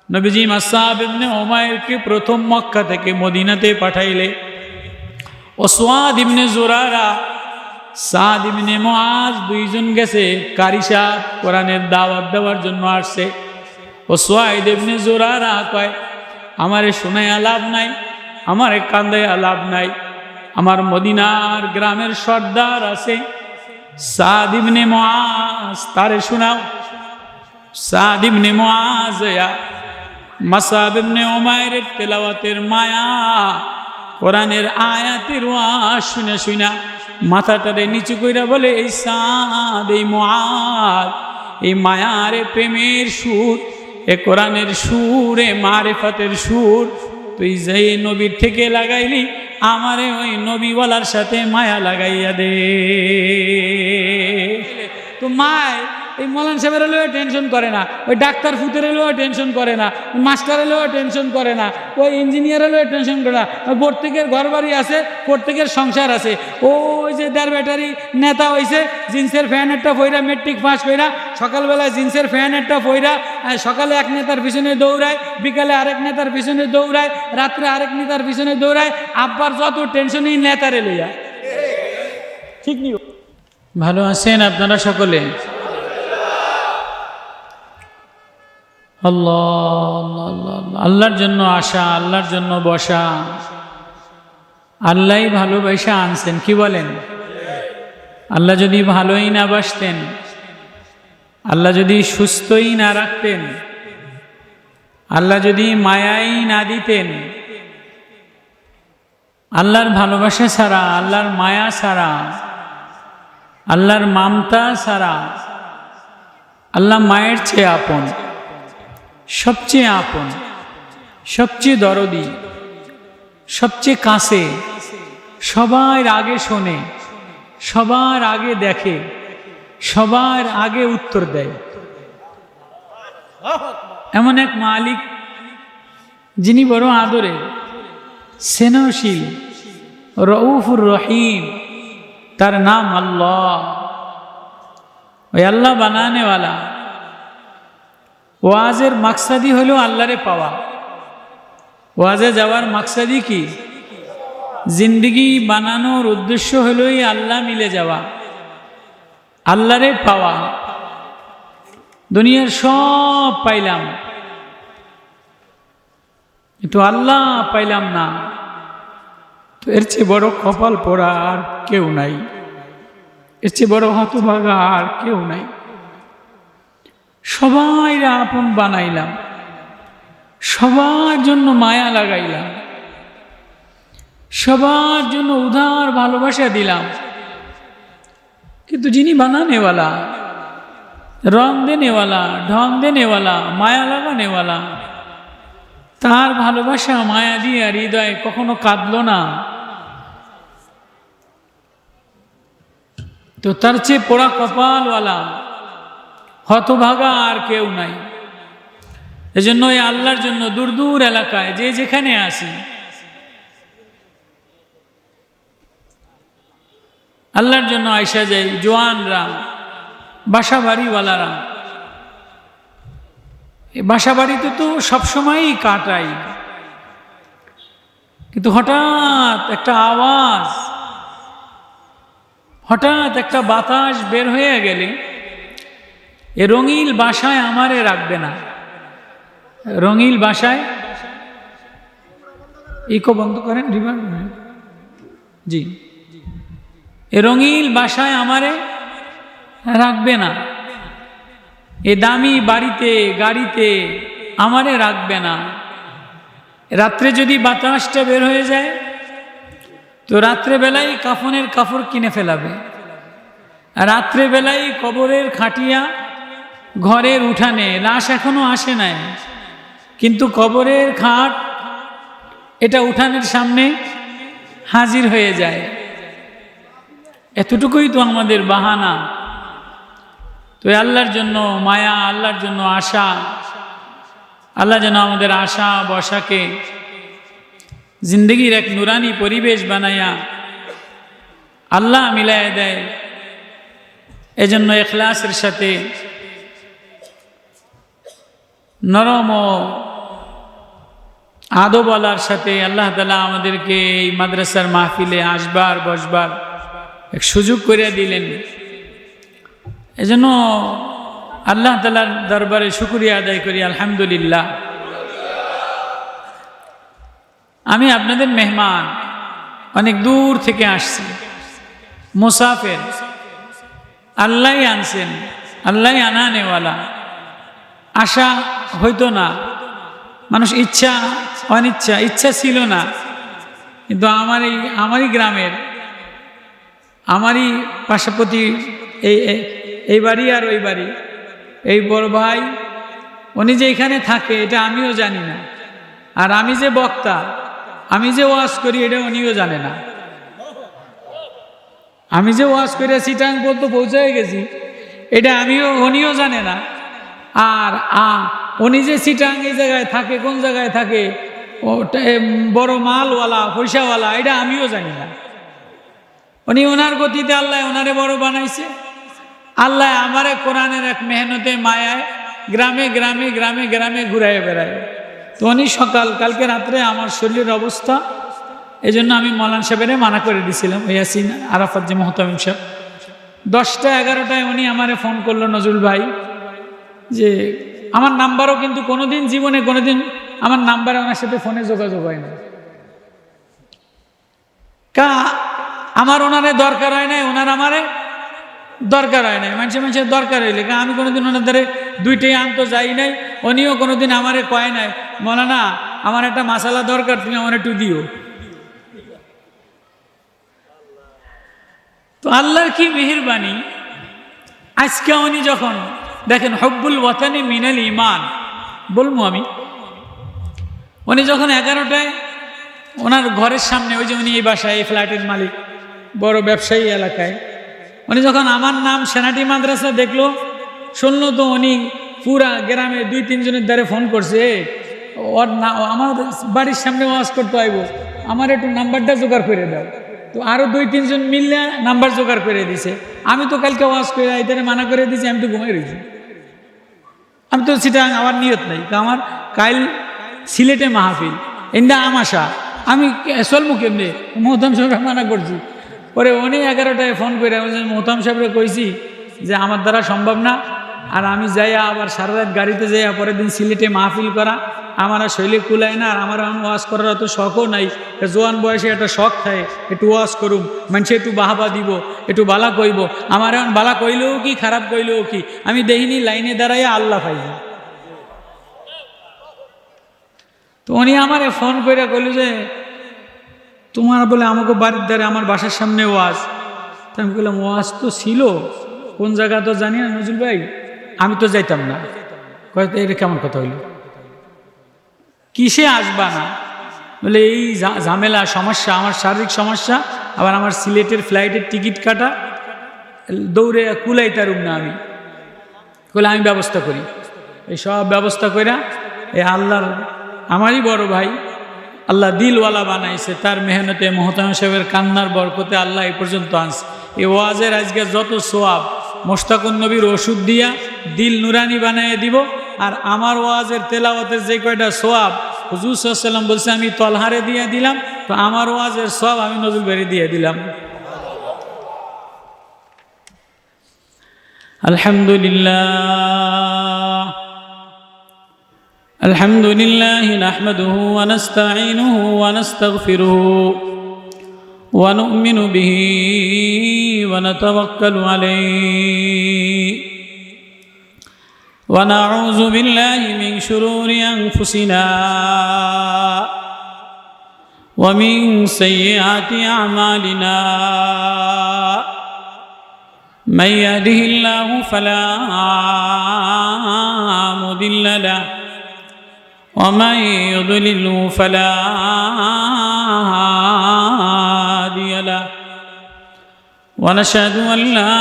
নবীজি মুসআব ইবনে উমাইরকে প্রথম মক্কা থেকে মদিনাতে পাঠাইলে ওসওয়াদ ইবনে জুরারা, সাদ ইবনে মুআজ দুইজন গেছে কারি সাহেব কোরআনের দাওয়াত দেওয়ার জন্য আসছে। ওসওয়াদ ইবনে জুরারা কয়, আমারে শোনায়া লাভ নাই, আমারে কান্দায়া লাভ নাই, আমার মদিনার গ্রামের সর্দার আছে সাদ ইবনে মুআজ, তারে শোনাও। সাদ ইবনে মুআজ মুসআব ইবনে উমাইরের তেলাওয়াতের মায়া, কোরআনের আয়াতের ওয়াজ শুনে শুনা মাথাটারে নিচু কইরা বলে, এই সাদ, এই মুআজ, এই মায়ারে প্রেমের সুর, এ কোরআনের সুর, এ মারিফাতের সুর তুই যেই নবীর থেকে লাগাইলি, আমারে ওই নবীওয়ালার সাথে মায়া লাগাইয়া দে। তো মায় এই মৌলানা সাহেবের হলেও টেনশন করে না, ওই ডাক্তার ফুতের হলেও টেনশন করে না, মাস্টার হলেও টেনশন করে না, ওই ইঞ্জিনিয়ার হলেও টেনশন করে না। প্রত্যেকের ঘর বাড়ি আছে, প্রত্যেকের সংসার আছে। ওই যে দেড় ব্যাটারি নেতা হয়েছে, জিন্সের ফ্যানেরটা ফইরা মেট্রিক পাস কইরা, সকালবেলায় জিন্সের ফ্যানেরটা ফইরা সকালে এক নেতার পিছনে দৌড়ায়, বিকালে আরেক নেতার পিছনে দৌড়ায়, রাত্রে আরেক নেতার পিছনে দৌড়ায়। আব্বার যত টেনশনই নেতারে লইয়া। ঠিক নি? ভালো আছেন আপনারা সকলে? আল্লাহ আল্লাহ, আল্লাহর জন্য আসা, আল্লাহর জন্য বসা, আল্লাহই ভালোবাসা আনছেন। কি বলেন? আল্লাহ যদি ভালোই না বাসতেন, আল্লাহ যদি সুস্থই না রাখতেন, আল্লাহ যদি মায়াই না দিতেন, আল্লাহর ভালোবাসা ছাড়া, আল্লাহর মায়া ছাড়া, আল্লাহর মামতা ছাড়া, আল্লাহ মায়ের চেয়ে আপন, সবচেয়ে আপন, সবচেয়ে দরদি, সবচেয়ে কাছে, সবার আগে শোনে, সবার আগে দেখে, সবার আগে উত্তর দেয়, এমন এক মালিক যিনি বড় আদরের, স্নেহশীল, রউফুর রহিম, তার নাম আল্লাহ। ওই আল্লাহ বানানেওয়ালা। ওয়াজের মাকসাদি হলো আল্লাহরে পাওয়া। ওয়াজে যাওয়ার মাকসাদি কি? জিন্দিগি বানানোর উদ্দেশ্য হলোই আল্লাহ মিলে যাওয়া, আল্লাহরে পাওয়া। দুনিয়ার সব পাইলাম, কিন্তু আল্লাহ পাইলাম না, তো এর চেয়ে বড় কপাল পোড়া আর কেউ নাই, এর চেয়ে বড় হতভাগা আর কেউ নাই। সবাইরা আপন বানাইলাম, সবার জন্য মায়া লাগাইলাম, সবার জন্য উদার ভালোবাসা দিলাম, কিন্তু যিনি বানানেওয়ালা, রং দেনেওয়ালা, ঢং দেনেওয়ালা, মায়া লাগানেওয়ালা, তার ভালোবাসা মায়া দিয়ে হৃদয় কখনো কাঁদল না, তো তার চেয়ে পোড়া কপালওয়ালা, হতভাগা আর কেউ নাই। এজন্য এই আল্লাহর জন্য দূর দূর এলাকায় যে যেখানে আসি, আল্লাহর জন্য আইসা যাই। জোয়ানরা, বাসা বাড়িওয়ালারা, বাসা বাড়িতে তো সবসময়ই কাটাই, কিন্তু হঠাৎ একটা আওয়াজ, হঠাৎ একটা বাতাস বের হয়ে গেলে এ রঙিল বাসায় আমারে রাখবে না। রঙিল বাসায় ইকো বন্ধ করেন, রিভার। জি, এ রঙিল বাসায় আমারে রাখবে না, এ দামি বাড়িতে গাড়িতে আমারে রাখবে না। রাত্রে যদি বাতাসটা বের হয়ে যায়, তো রাত্রেবেলায় কাফনের কাপড় কিনে ফেলাবে, রাত্রেবেলায় কবরের খাটিয়া ঘরের উঠানে, লাশ এখনো আসে নাই, কিন্তু কবরের খাট এটা উঠানের সামনে হাজির হয়ে যায়। এতটুকুই তো আমাদের বাহানা। তো আল্লাহর জন্য মায়া, আল্লাহর জন্য আশা, আল্লাহ যেন আমাদের আশা বসাকে জিন্দগির এক নুরানি পরিবেশ বানাইয়া আল্লাহ মিলায় দেয়। এজন্য ইখলাসের সাথে, নরম ও আদবওয়ালার সাথে আল্লাহ তাআলা আমাদেরকে এই মাদ্রাসার মাহফিলে আসবার বসবার এক সুযোগ করে দিলেন। এজন্য আল্লাহ তাআলার দরবারে শুকরিয়া আদায় করি, আলহামদুলিল্লাহ। আমি আপনাদের মেহমান, অনেক দূর থেকে আসছি, মুসাফির। আল্লাহ আনছেন, আল্লাহ আনানেওয়ালা। আশা হইতো না, মানুষ ইচ্ছা অনিচ্ছা, ইচ্ছা ছিল না, কিন্তু আমারই গ্রামের, আমারই পাশাপাশি এই বাড়ি আর ওই বাড়ি, এই বড় ভাই উনি যে এখানে থাকে এটা আমিও জানি না, আর আমি যে বক্তা, আমি যে ওয়াজ করি এটা উনিও জানে না। আমি যে ওয়াজ করে চিটাং পর্যন্ত পৌঁছে গেছি এটা উনিও জানে না। আর উনি যে চিটাং এই জায়গায় থাকে, কোন জায়গায় থাকে, বড় মালওয়ালা পয়সাওয়ালা, এটা আমিও জানি না। উনি ওনার গতিতে আল্লাহ ওনারে বড় বানাইছে। আল্লাহ আমারে কোরআনের এক মেহনতে মায়ায় গ্রামে গ্রামে গ্রামে গ্রামে ঘুরাইয়ে বেড়ায়। তো উনি কালকে রাত্রে আমার শরীরের অবস্থা, এই জন্য আমি মৌলানা সাহেবের মানা করে দিয়েছিলাম, ইয়াসিন আরাফাত যে মোহতামিম সাহেব, 10টা 11টায় উনি আমারে ফোন করলো, নজরুল ভাই, যে আমার নাম্বারও কিন্তু কোনোদিন জীবনে কোনোদিন আমার নাম্বারে ওনার সাথে ফোনে যোগাযোগ হয় না। আমার ওনারে দরকার হয় নাই, ওনার আমারে দরকার হয় নাই। মানুষের দরকার হইলে আমি কোনোদিন ওনার দ্বারে দুইটাই আনতে যাই নাই, উনিও কোনোদিন আমারে কয় নাই মৌলানা আমার একটা মাসালা দরকার, তুমি আমার একটু দিও। তো আল্লাহর কি মেহেরবানি, আজকে উনি যখন দেখেন হব্বুল ওয়াতানি মিনাল ইমান বলবো আমি, উনি যখন 11টায় ওনার ঘরের সামনে, ওই যে উনি এই বাসায় এই ফ্ল্যাটের মালিক, বড় ব্যবসায়ী এলাকায়, উনি যখন আমার নাম সেনাটি মাদ্রাসা দেখলো, শুনলো, তো উনি পুরা গ্রামে 2-3 জনের দ্বারে ফোন করছে, ওর না আমার বাড়ির সামনে ওয়াজ করতে আইব, আমার একটু নাম্বারটা জোগাড় করে দাও। তো আরও 2-3 জন মিললে নাম্বার জোগাড় করে দিছে। আমি তো কালকে ওয়াজ করে আইতারে মানা করে দিয়েছি, আমি তো ঘুমাই রয়েছি, আমি তো সেটা আমার নিয়ত নাই। আমার কাল সিলেটে মাহফিল, এন্দা আমাশা, আমি চলবো কেমনে, মোহতাম সাহেব মানা করছি। পরে উনি 11টায় ফোন করে মোহতাম সাহেবরে কইছি যে আমার দ্বারা সম্ভব না, আর আমি যাইয়া আবার সারা রাত গাড়িতে যাইয়া পরের দিন সিলেটে মাহফিল করা আমার আর শৈলে কুলায় না, আর আমার ওয়াজ করার অত শখও নাই। জোয়ান বয়সে একটা শখ থাকে, একটু ওয়াজ করুম, মানুষে একটু বাহাবা দিব, একটু বালা কইব। আমার এখন বালা কইলেও কি খারাপ কইলেও কি, আমি দেখিনি লাইনে দাঁড়াইয়া আল্লাহ পাইব। তো উনি আমারে ফোন করে কইল যে তোমার বলে আমাকে বাড়ির দ্বারে আমার বাসার সামনে ওয়াজ। তো আমি বললাম ওয়াজ তো ছিল, কোন জায়গা তো জানি না নজরুল ভাই, আমি তো যাইতাম না। কয়েকটা এটা কেমন কথা হইল, কিসে আসবা না? বলে এই ঝামেলা সমস্যা, আমার শারীরিক সমস্যা, আবার আমার সিলেটের ফ্লাইটের টিকিট কাটা, দৌড়ে কুলাইতারুম না আমি। বলে আমি ব্যবস্থা করি, এই সব ব্যবস্থা কইরা এই আল্লাহর, আমারই বড় ভাই আল্লাহ দিলওয়ালা বানাইছে, তার মেহনতে মোহতাম সাহেবের কান্নার বরকতে আল্লাহ এই পর্যন্ত আনছে। এই ওয়াজের আজকে যত সোয়াব মোশতাকুন নবীর ওষুধ দিয়া দিল নুরানি বানাইয়ে দিব, আর আমার ওয়াজের তেলাওয়াতের যে কয়টা সোয়াব হুজুর সাল্লাল্লাহু আলাইহি ওয়াসাল্লাম বলছে আমি তলহারে দিয়ে দিলাম, তো আমার ওয়াজের সোয়াব আমি নজরুল ভাইরে দিয়ে দিলাম। আলহামদুলিল্লাহ আলহামদুলিল্লাহ নাহমাদুহু ওয়া নাস্তাঈনুহু ওয়া নাস্তাগফিরুহু ওয়া নু'মিনু বিহি ওয়া নাতাওয়াক্কালু আলাইহি ওয়া নাউযু বিল্লাহি মিন শুরুরি আনফুসিনা ওয়া মিন সাইয়্যাতি আ'মালিনা মান ইয়াহদিহিল্লাহু ফালা মুদিল্লা লাহু ومن يضلل فلا هادي له ونشهد أن لا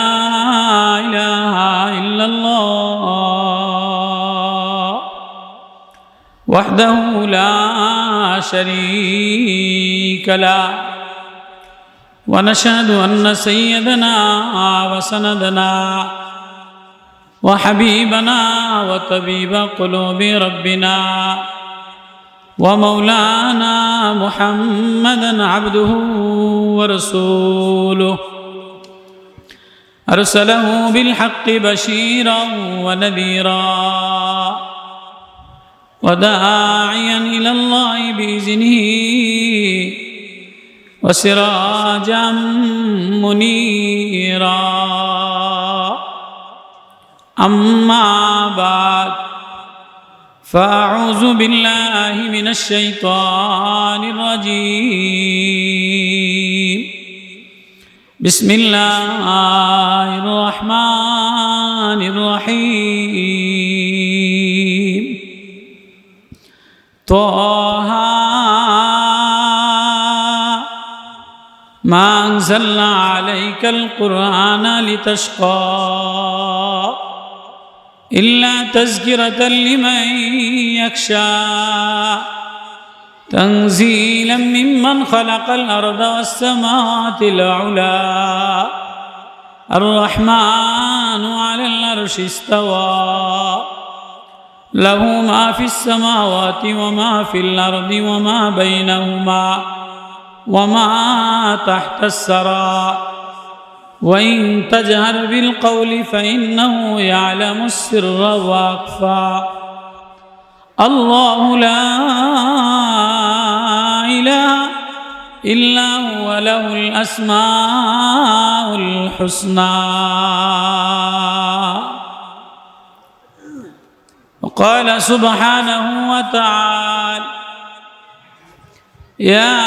إله إلا الله وحده لا شريك له ونشهد أن سيدنا وسندنا وحبيبنا وطبيب قلوب ربنا ومولانا محمدا عبده ورسوله أرسله بالحق بشيرا ونذيرا وداعيا إلى الله بإذنه وسراجا منيرا أما بعد فأعوذ بالله من الشيطان الرجيم بسم الله الرحمن الرحيم طه ما أنزلنا عليك القرآن لتشقى إلا تذكرة لمن يخشى تنزيلا ممن خلق الأرض والسماوات العلى الرحمن على العرش استوى له ما في السماوات وما في الأرض وما بينهما وما تحت الثرى وإن تجهر بالقول فإنه يعلم السر وأخفى الله لا إله إلا هو له الأسماء الحسنى وقال سبحانه وتعالى يا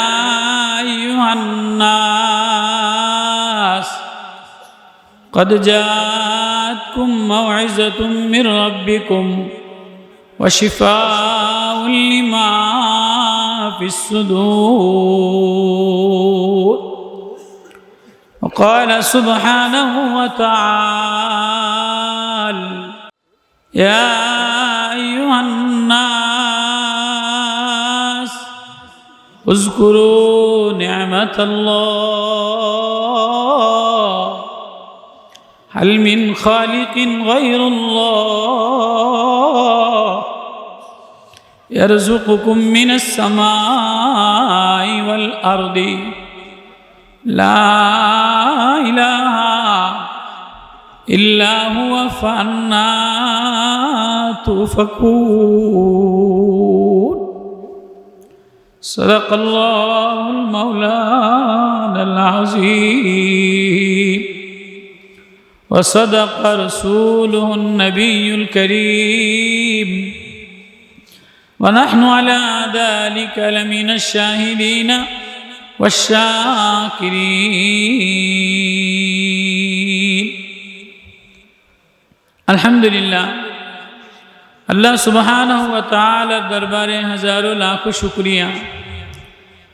أيها الناس قد جاءتكم موعظة من ربكم وشفاء لما في الصدور وقال سبحانه وتعالى يا أيها الناس اذكروا نعمة الله هل من خالق غير الله يرزقكم من السماء والأرض لا إله إلا هو فأنى تؤفكون صدق الله المولانا العظيم وصدق رسوله النبي الكريم ونحن على ذلك لمن الشاهدين والشاكرين الحمد لله আল্লাহ সুবহানাহু ওয়া তাআলার দরবারে হাজারো লাখো শুকরিয়া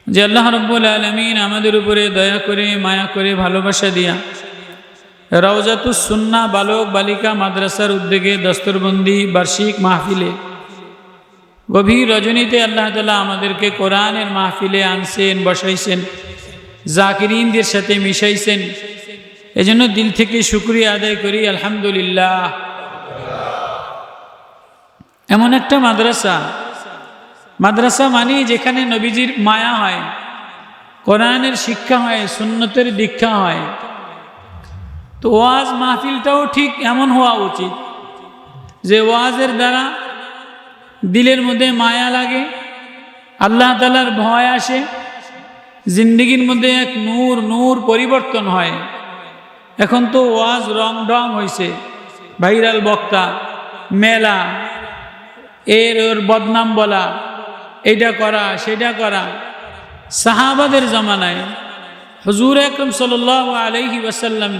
যে আল্লাহ রাব্বুল আলামিন আমাদের উপরে দয়া করে মায়া করে ভালোবাসা দিয়া রওজাতুস সুন্নাহ বালক বালিকা মাদ্রাসার উদ্যোগে দস্তরবন্দি বার্ষিক মাহফিলে গভীর রজনীতে আল্লাহ তাআলা আমাদেরকে কোরআনের মাহফিলে আনছেন বসাইছেন জাকিরিনদের সাথে মিশাইছেন এজন্য দিল থেকে শুকরিয়া আদায় করি আলহামদুলিল্লাহ এমন একটা মাদ্রাসা মানে যেখানে নবীজির মায়া হয় কোরআনের শিক্ষা হয় সুন্নতের দীক্ষা হয় তো ওয়াজ মাহফিলটাও ঠিক এমন হওয়া উচিত যে ওয়াজের দ্বারা দিলের মধ্যে মায়া লাগে আল্লাহ তাআলার ভয় আসে জিন্দেগির মধ্যে এক নূর পরিবর্তন হয় এখন তো ওয়াজ রং ঢং হয়েছে ভাইরাল বক্তা মেলা ওর বদনাম বলা এইটা করা সেটা করা সাহাবাদের জামানায় হুজুর আকরাম সাল্লাল্লাহু আলাইহি ওয়াসাল্লাম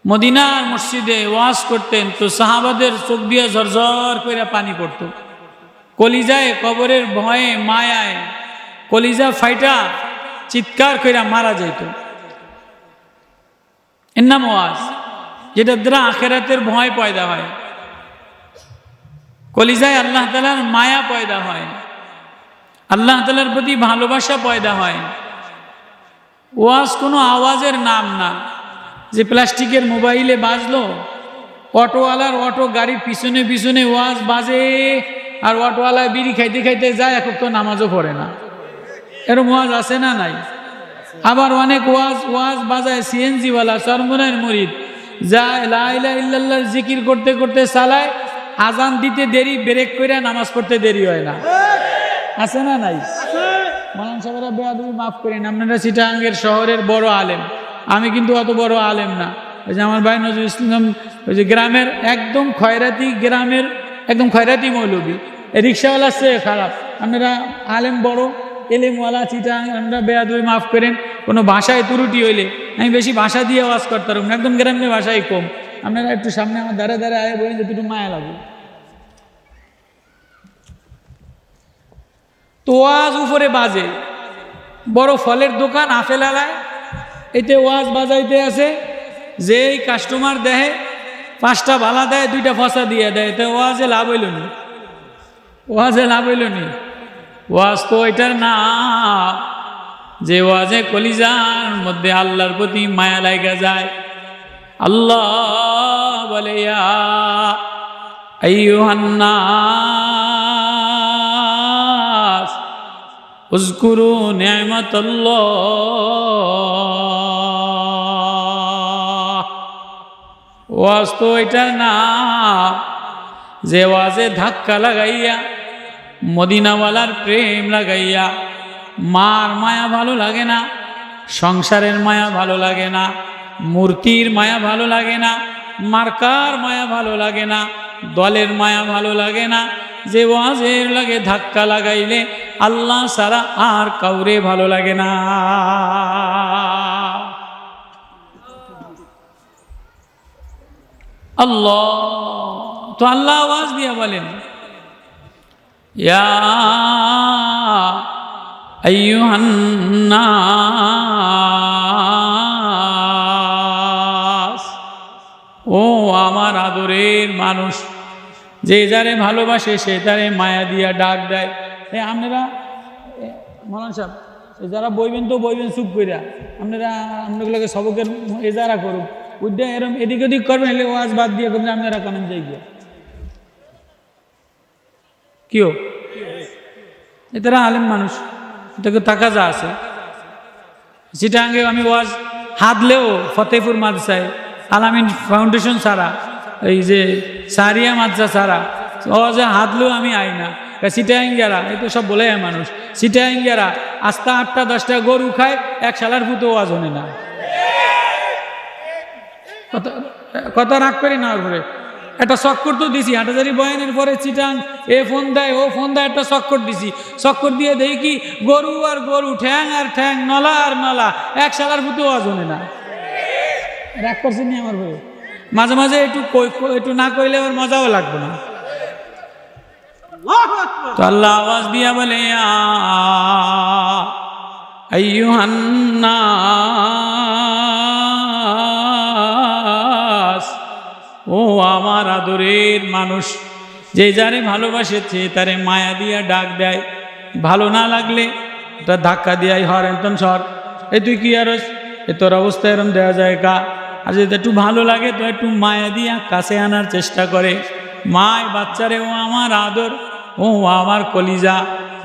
মদিনার মসজিদে ওয়াজ করতেন তো সাহাবাদের চোখ দিয়ে ঝরঝর করে পানি পড়তো কলিজায় কবরের ভয়ে মায়ায় কলিজা ফাইটা চিৎকার করে মারা যেত এর নাম ওয়াজ যেটা দ্বারা আখিরাতের ভয় পয়দা হয় কলিজায় আল্লাহ তাআলার মায়া পয়দা হয় আল্লাহ তাআলার প্রতি ভালোবাসা পয়দা হয় ওয়াজ কোনো আওয়াজের নাম না যে প্লাস্টিকের মোবাইলে বাজলো অটোওয়ালার অটো গাড়ির পিছনে পিছনে ওয়াজ বাজে আর অটোওয়ালায় বিড়ি খাইতে খাইতে যায়, এখন তো নামাজও পড়ে না। এরকম ওয়াজ আছে না নাই? আবার অনেক ওয়াজ বাজায় সিএনজিওয়ালা চরমনের মুরিদ যায় লা ইলাহা ইল্লাল্লাহর জিকির করতে করতে চালায়, আজান দিতে দেরি, ব্রেক করে নামাজ পড়তে দেরি হয় না। আছে না নাই? মালান সাহেবরা বেয়াদবি মাফ করেন, আপনারা চিটাগাঙ্গের শহরের বড় আলেম, আমি কিন্তু অত বড় আলেম না। ওই যে আমার ভাই নজরুল ইসলাম, ওই যে গ্রামের একদম খয়রাতি, গ্রামের একদম খয়রাতি মৌলবী, রিক্সাওয়ালার চেয়ে খারাপ। আপনারা আলেম বড়, এলেমওয়ালা চিটাং, আপনারা বেয়াদবি মাফ করেন। কোনো ভাষায় ত্রুটি হইলে আমি বেশি ভাষা দিয়ে আওয়াজ করতে পারব না, একদম গ্রামের ভাষাই কম। আপনারা একটু সামনে আমার দ্বারা দ্বারা আয় বলেন, একটু মায়া লাগে। তো ওয়াজ উপরে বাজে, বড় ফলের দোকান আপেল আলায়, এতে ওয়াজ বাজাইতে আছে, যেই কাস্টমার দেয় 5টা ভালা দেয়, 2টা ফসা দিয়ে দেয়, তো ওয়াজে লাভ হইল নি? ওয়াজে লাভ হইল নি? ওয়াজ তো এটার না যে ওয়াজে কলিজার মধ্যে আল্লাহর প্রতি মায়া লাগা যায়। আল্লাহ বলে ইয়া আইয়ুহান নাস উযকুরু নি'মাতাল্লাহ। ওয়াজ তো এটার না যে ওয়াজে ধাক্কা লাগাইয়া, মদিনাওয়ালার প্রেম লাগাইয়া, মার মায়া ভালো লাগে না, সংসারের মায়া ভালো লাগে না, মূর্তির মায়া ভালো লাগে না, মার্কার মায়া ভালো লাগে না, দলের মায়া ভালো লাগে না, যে ওয়াজের লাগে ধাক্কা লাগাইলে আল্লাহ ছাড়া আর কাউরে ভালো লাগে না। আল্লাহ তো আল্লাহ আওয়াজ দিয়া বলেন ইয়া আইয়ুহান নাস, ও আমার আদরের মানুষ, যে যারে ভালোবাসে সে তারে মায়া দিয়া ডাক দেয়। আপনারা মৌলানা সাহেব যারা বইবেন তো বইবেন চুপ কইরা, আপনাগুলোকে সবকের এজারা করুক, উদ্যা এরম এদিক ওদিক করবেন, এলে ওয়াজ বাদ দিয়ে করবেন, আপনারা কানেন যাই গিয়া কিও এতারা আলেম মানুষ, এটাকে টাকা যা আছে। চিটাগাঙ্গে আমি ওয়াজ হাতলেও ফতেপুর মাদ্রাসায় আলামিন ফাউন্ডেশন ছাড়া, এই যে সারিয়া মাদ্রাসা ছাড়া ওয়াজে হাতলেও আমি আই না। চিটাগাঙ্গেরা এই তো সব বলে মানুষ, চিটাগাঙ্গেরা আস্তা 8টা 10টা গরু খায়, এক শালার ফুটো ওয়াজ হনে না। কথা রাগ করি না। পরে একটা চক্কর তো দিছি, হাটাজারি বয়ানের পরে চিটাং এ ফোন দেয় ও ফোন দেয়, একটা চক্কর দিছি, চক্কর দিয়ে দেখি কি গরু আর গরু, ঠ্যাং আর ঠ্যাং, নলা আর নলা, এক শালার ফুটো ওয়াজ হনে না। রাগ করছেন নি আমার ভাই? মাঝে মাঝে একটু না কইলে আমার মজাও লাগবে না। তো আল্লাহ আওয়াজ দিয়া বলে আইয়ুহান নাস, ও আমার আদরের মানুষ, যে যারে ভালোবাসেছে তারে মায়া দিয়া ডাক দেয়, ভালো না লাগলে তা ধাক্কা দিয়াই হর এন্তন সর, এ তুই কি আর এ তোর অবস্থা এরম দেওয়া যায় কা? আর যদি একটু ভালো লাগে তো একটু মায়া দিয়া কাছে আনার চেষ্টা করে। মায় বাচ্চারে ও আমার আদর, ও আমার কলিজা,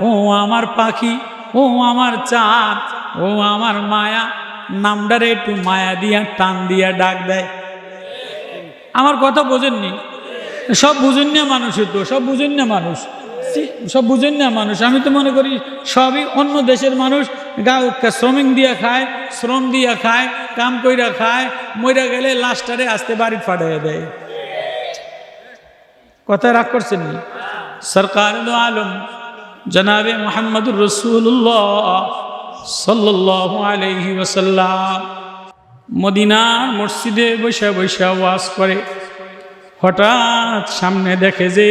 ও আমার পাখি, ও আমার চাঁদ, ও আমার মায়া, নামটারে একটু মায়া দিয়া টান দিয়া ডাক দেয়। আমার কথা বোঝেননি? সব বুঝেন না মানুষ, তো সব বুঝেন না মানুষ, সব বুঝেন না মানুষ। আমি তো মনে করি সবই অন্য দেশের মানুষ, শ্রমিক দিয়া খায়, শ্রম দিয়া খায়, কাম কইরা খায়, মইরা গেলে লাস্টারে আসতে বাড়ি ফাটাইয়া দেয়। কথা রাগ করছেন নি? সরকার আলম জনাবে মুহাম্মদুর রাসূলুল্লাহ সাল্লাল্লাহু আলাইহি ওয়াসাল্লাম মদিনার মসজিদে বসে বসে ওয়াজ করে। হঠাৎ সামনে দেখে যে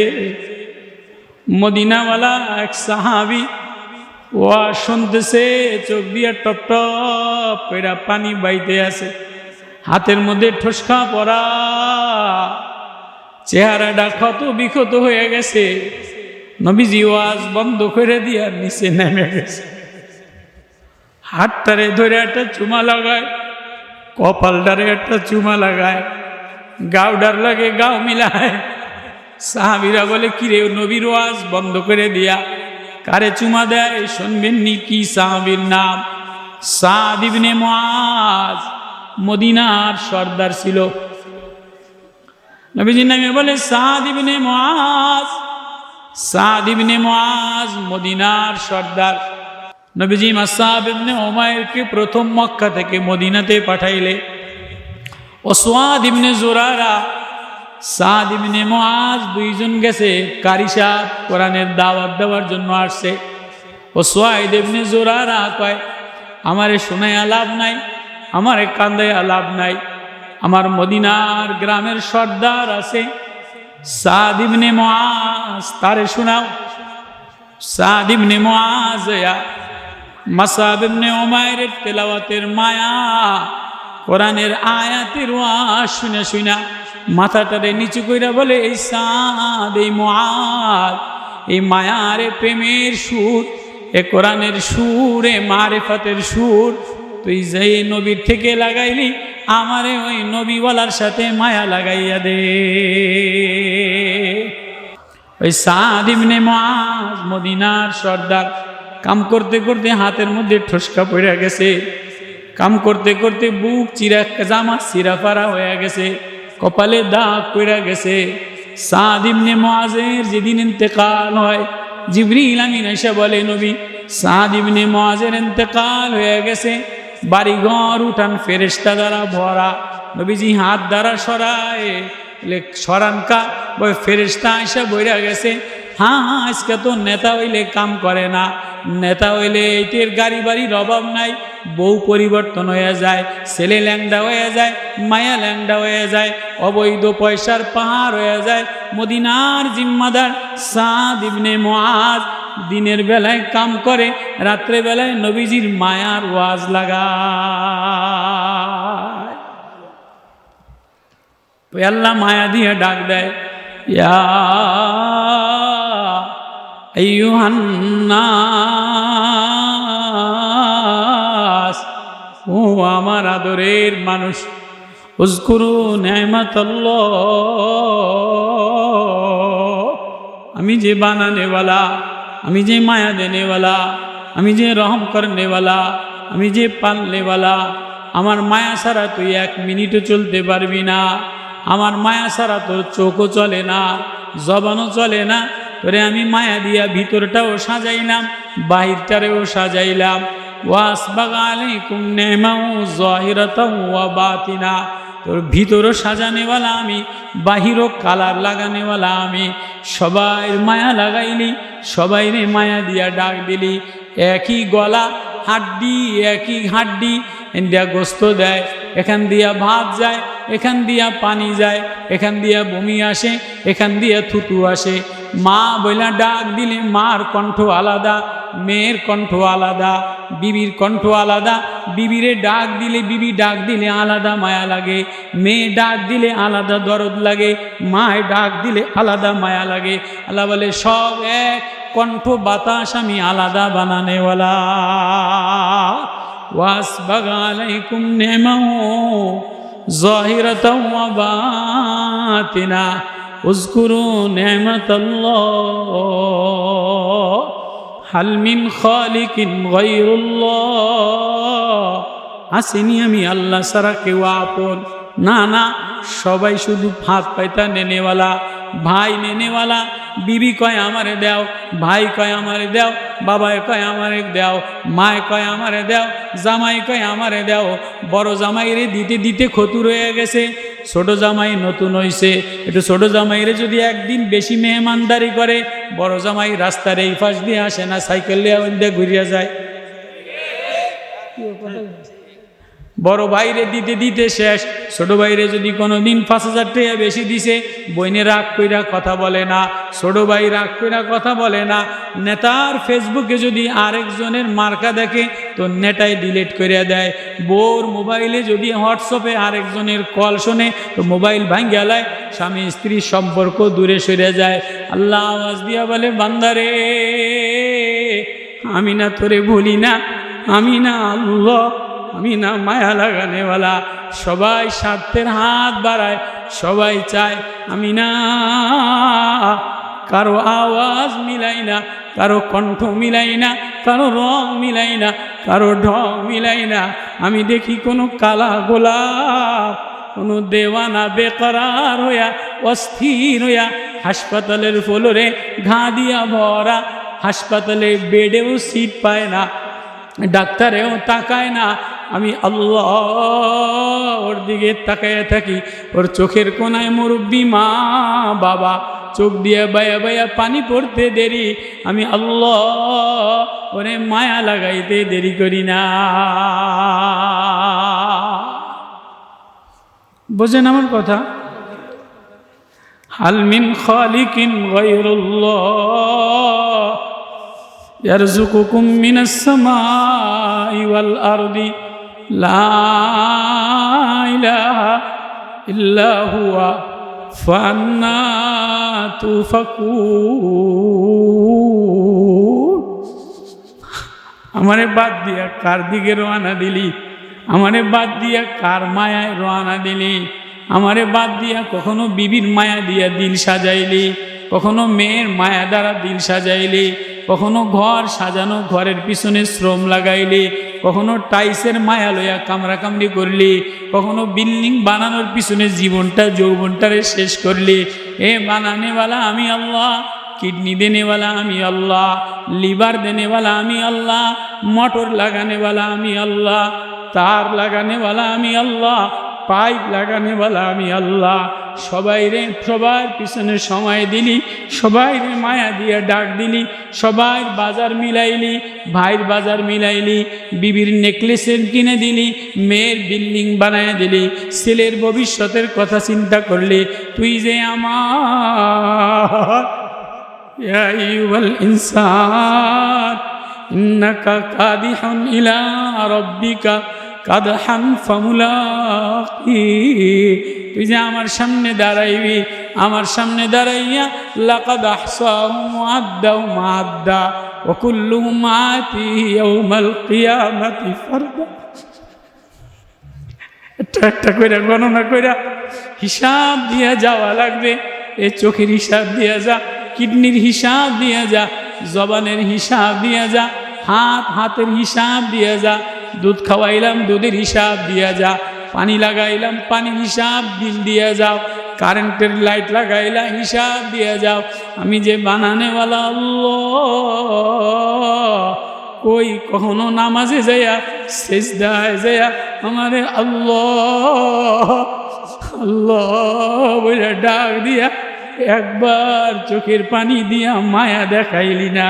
মদিনাওয়ালা এক সাহাবী ওয়াজ শুনতেছে, চোখ দিয়ে টপ টপ কইরা পানি বাইতে আছে, হাতের মধ্যে ঠোসকা পড়া, চেহারাটা ক্ষত বিক্ষত হয়ে গেছে। নবীজি ওয়াজ বন্ধ করে দিয়ে নিচে নেমে গেছে, হাতটারে ধরে একটা চুমা লাগায়, কপালটারে একটা চুমা লাগায়, গাউডার লাগে গাও মিলায়, সাহাবীরা বলে কিরে নবীর ওয়াজ বন্ধ করে দিয়া কারে চুমা দেয় শুনবেন নি? কি সাহাবীর নাম? সাদ ইবনে মুআজ, মদিনার সর্দার ছিল। নবীজির নামে বলে সাদ ইবনে মুআজ। সাদ ইবনে মুআজ মদিনার সর্দার। নবীজি মুসআব ইবনে উমাইরকে প্রথম মক্কা থেকে মদিনাতে পাঠাইলে ওসওয়াদ ইবনে জুরারা, সাদ ইবনে মুআজ দুইজন গেছে কারিশা কোরআনের দাওয়াত দেওয়ার জন্য আসছে। ওসওয়াদ ইবনে জুরারা কয় আমারে শোনায়া লাভ নাই, আমারে কান্দায়া লাভ নাই, আমার মদিনার গ্রামের সর্দার আছে সাদ ইবনে মুআজ, তারে শোনাও। সাদ ইবনে মুআজ মুসআব ইবনে উমাইরের তেলাওয়াতের মায়া, কোরআনের আয়াতের ওয়াজ শুনে শুনা মাথাটারে নিচু কইরা বলে এই সাদ, এই মুআজ, এই মায়ারে প্রেমের সুর, এ কোরআনের সুর, এ মারিফাতের সুর তুই যেই নবীর থেকে লাগাইলি আমারে ওই নবীওয়ালার সাথে মায়া লাগাইয়া দে। ওই সাদ ইবনে মুআজ মদিনার সর্দার কাম করতে করতে হাতের মধ্যে ঠোসকা পড়ে গেছে, কাম করতে করতে বুক চিরা, জামা চিরাফারা হয়ে গেছে, কপালে দাগ পড়ে গেছে। সাদ ইবনে মুআজের যেদিন ইন্তেকাল হয় জিবরিল আমিন এসে বলে নবী সাদ ইবনে মুআজের ইন্তেকাল হয়ে গেছে, বাড়িঘর উঠান ফেরেশতা দ্বারা ভরা। নবীজি হাত দ্বারা সরায়, সরানকা ওই ফেরেশতা এসে বইরা গেছে। হ্যাঁ আজকে তো নেতা হইলে কাম করে না, নেতা হইলে এইটের গাড়ি বাড়ির অভাব নাই, বউ পরিবর্তন হয়ে যায়, ছেলে ল্যাংডা হয়ে যায়, মায়া ল্যাংডা হয়ে যায়, অবৈধ পয়সার পাহাড় হয়ে যায়। মদিনার জিম্মাদার সাদ ইবনে মুআজ দিনের বেলায় কাম করে, রাত্রে বেলায় নবীজির মায়ার ওয়াজ লাগায়। আল্লাহ মায়া দিয়ে ডাক দেয় ইয়া আইয়ুহান নাস, ও আমার আদরের মানুষ, উযকুরু নি'মাতাল্লাহ, আমি যে বানানেওয়ালা, আমি যে মায়া দেনেওয়ালা, আমি যে রহম করনেওয়ালা, আমি যে পালনেওয়ালা, আমার মায়া ছাড়া তুই এক মিনিটও চলতে পারবি না, আমার মায়া ছাড়া তোর চোখও চলে না, জবানও চলে না। তোরে আমি মায়া দিয়া ভিতরটাও সাজাইলাম, বাহিরটারেও সাজাইলাম। ওয়াসবাগা আলাইকুম নি'মাহু যাহিরাতাও ওয়া বাতিনা, তোর ভিতরও সাজানেওয়ালা আমি, বাহিরও কালার লাগানেওয়ালা আমি। সবাই মায়া লাগাইলি, সবাইরে মায়া দিয়া ডাক দিলি। একই গলা হাড্ডি, একই হাড্ডি, এন্ডিয়া গোস্ত দেয়, এখান দিয়া ভাত যায়, এখান দিয়া পানি যায়, এখান দিয়া বমি আসে, এখান দিয়া থুতু আসে। মা বইলা ডাক দিলে মার কণ্ঠ আলাদা, মেয়ের কণ্ঠ আলাদা, বিবির কণ্ঠ আলাদা। বিবিরে ডাক দিলে, বিবি ডাক দিলে আলাদা মায়া লাগে, মেয়ে ডাক দিলে আলাদা দরদ লাগে, মায় ডাক দিলে আলাদা মায়া লাগে। আল্লাহ বলে সব এক কণ্ঠ বাতাস আমি আলাদা বানানেওয়ালা। ওয়াসবাগা আলাইকুম নি'মাহু যাহিরাতাও ওয়া বাতিনা, উযকুরু নি'মাতাল্লাহ হাল মিন খালিকিন গায়রুল্লাহ, আসেনি আমি আল্লাহ ছাড়া কেউ আপন না। না, সবাই শুধু ফাঁদ পাইতা নেনেওয়ালা, ভাই নেনেওয়ালা। বিবি কয় আমারে দাও, ভাই কয় আমারে দাও, বাবায় কয় আমারে দাও, মায় কয় আমারে দাও, জামাই কয় আমারে দাও। বড় জামাইরে দিতে দিতে খতুর হয়ে গেছে, ছোট জামাই নতুন হইছে, একটু ছোট জামাইরে যদি একদিন বেশি মেহমানদারি করে, বড় জামাই রাস্তার এই পাশ দিয়ে আসে না, সাইকেল দিয়ে ঘুরিয়া যায়। বড় ভাইরে দিতে দিতে শেষ। ছোট ভাইরে যদি কোনোদিন 5,000 টাকা বেশি দিছে, বইনে রাগ কইরা কথা বলে না, ছোট ভাই রাগ কইরা কথা বলে না। নেতার ফেসবুকে যদি আরেকজনের মার্কা দেখে তো নেটাই ডিলিট করিয়া দেয়। বোর মোবাইলে যদি হোয়াটসঅ্যাপে আরেকজনের কল শোনে তো মোবাইল ভাঙ্গিয়া লায়, স্বামী স্ত্রীর সম্পর্ক দূরে সরে যায়। আল্লাহ আওয়াজ দিয়া বলে বান্দারে আমি না তোরে ভুলি না, আমি না আল্লাহ, আমি না মায়া লাগানেওয়ালা। সবাই স্বার্থের হাত বাড়ায়, সবাই চায় আমি না কারো আওয়াজ মিলাই না, কারো কণ্ঠ মিলাই না, কারো রং মিলাই না, কারো ঢং মিলাই না। আমি দেখি কোনো কালা গোলাপ, কোনো দেওয়ানা বেকরার হইয়া অস্থির হইয়া হাসপাতালের ফ্লোরে ঘা দিয়া ভরা, হাসপাতালে বেডেও সিট পায় না, ডাক্তারেও তাকায় না। আমি আল্লাহ ওর দিকে তাকায় থাকি, ওর চোখের কোনায় মুরব্বী মা বাবা, চোখ দিয়ে বায়া বায়া পানি পড়তে দেরি, আমি আল্লাহ ওরে মায়া লাগাইতে দেরি করি না। বোঝেন আমার কথা? হাল মিন খালিকিন গায়রুল্লাহ ইয়ারযুকুকুম মিনাস সামাই ওয়াল আরদি লা ইলাহা ইল্লা হুয়া ফান্না তুফাকুন। আমারে বাদ দিয়া কার দিকে রওনা দিলি? আমারে বাদ দিয়া কার মায়ায় রওনা দিলি? আমারে বাদ দিয়া কখনো বিবির মায়া দিয়া দিল সাজাইলি, কখনো মেয়ের মায়া দ্বারা দিল সাজাইলি, কখনো ঘর সাজানো ঘরের পিছনে শ্রম লাগাইলি, কখনো টাইসের মায়া লইয়া কামড়াকামড়ি করলি, কখনো বিল্ডিং বানানোর পিছনে জীবনটা যৌবনটারে শেষ করলি। এ বানানেওয়ালা আমি আল্লাহ, किडनी देने वाला आमी अल्लाह, लिवर देने वाला आमी अल्लाह, मोटर लगाने वाला आमी अल्लाह, तार लगाने वाला आमी अल्लाह, पाइप लगाने वाला आमी अल्लाह। सबाइरे सबार पिछने समय दिली, सबाइरे माया दिया डाक दिली, सबाइर बाजार मिलाइली, भाईर बाजार मिलाइली, बिबिर नेकलेसेर किने दिली, मेयर बिल्डिंग बनाया दिली, सेलेर भविष्यतेर कथा चिंता करली। तुई जे आमार या अय्युहाल इंसान इन्नाका कादिहुन इला रब्बिका কাদহান ফামুলাকি। তুই যে আমার সামনে দাঁড়াইবি, আমার সামনে দাঁড়াইয়া লাকাদ আহসাহুম ওয়াদ্দাউ মাদ্দা ওয়া কুল্লুহুম আতিহি ইয়াউমাল কিয়ামাতি ফারদা। একটা কইরা গণনা কইরা হিসাব দিয়া যাওয়া লাগবে। এ চোখের হিসাব দিয়া যা, কিডনির হিসাব দিয়া যা, জবানের হিসাব দিয়া যা, হাতের হিসাব দিয়া যা, दूध खावाइलाम दूधेर हिसाब दिया जा, पानी लगाइलाम पानी हिसाब बिल दिया जाओ, कारेंटेर लाइट लगाइला हिसाब दिया जाओ। आमी जे बानाने वाला अल्लाह, कोई कखनो नामाजे जाया सेजदाय जाया हमारे अल्लाह अल्लाह बोले डाक दिया, एक बार चोखेर पानी दिया माया देखाइली ना।